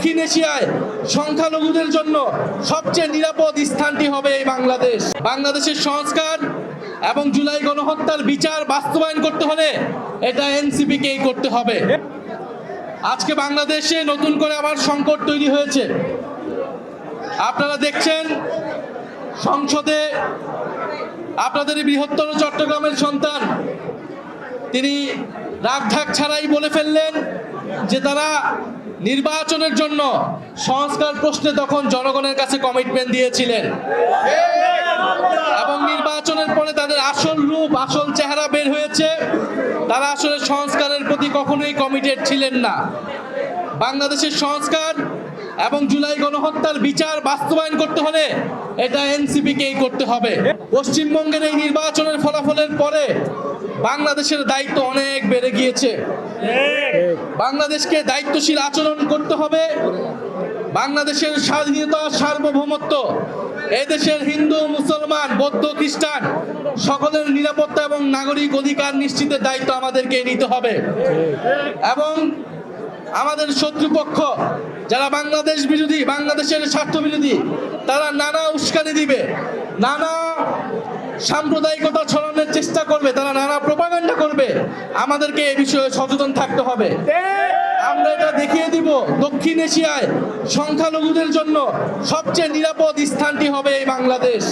দক্ষিণ এশিয়ায় সংখ্যালঘুদের জন্য সবচেয়ে নিরাপদ স্থানটি হবে এই বাংলাদেশ। বাংলাদেশের সংস্কার এবং জুলাই গণহত্যার বিচার বাস্তবায়ন করতে হলে এটা এনসিপিকেই করতে হবে। আজকে বাংলাদেশে নতুন করে আবার সংকট তৈরি হয়েছে। আপনারা দেখছেন সংসদে আপনাদের বৃহত্তর চট্টগ্রামের সন্তান তিনি রাগঢাক ছাড়াই বলে ফেললেন যে তারা নির্বাচনের জন্য সংস্কার প্রশ্নে তখন জনগণের কাছে কমিটমেন্ট দিয়েছিলেন এবং নির্বাচনের পরে তাদের আসল রূপ আসল চেহারা বের হয়েছে। তারা আসলে সংস্কারের প্রতি কখনোই কমিটেড ছিলেন না। বাংলাদেশের সংস্কার এবং জুলাই গণহত্যার বিচার বাস্তবায়ন করতে হলে এটা এনসিপিকেই করতে হবে। পশ্চিমবঙ্গের এই নির্বাচনের ফলাফলের পরে বাংলাদেশের দায়িত্ব অনেক বেড়ে গিয়েছে। বাংলাদেশকে দায়িত্বশীল আচরণ করতে হবে। বাংলাদেশের স্বাধীনতা সার্বভৌমত্ব, এদেশের হিন্দু মুসলমান বৌদ্ধ খ্রিস্টান সকলের নিরাপত্তা এবং নাগরিক অধিকার নিশ্চিতের দায়িত্ব আমাদেরকে নিতে হবে। এবং আমাদের শত্রুপক্ষ যারা বাংলাদেশ বিরোধী, বাংলাদেশের স্বার্থ বিরোধী, তারা নানা উস্কানি দিবে, নানা সাম্প্রদায়িকতা ছড়ানোর চেষ্টা করবে, তারা নানা প্রোপাগান্ডা করবে। আমাদেরকে এই বিষয়ে সচেতন থাকতে হবে। আমরা এটা দেখিয়ে দিব দক্ষিণ এশিয়ায় সংখ্যালঘুদের জন্য সবচেয়ে নিরাপদ স্থানটি হবে এই বাংলাদেশ।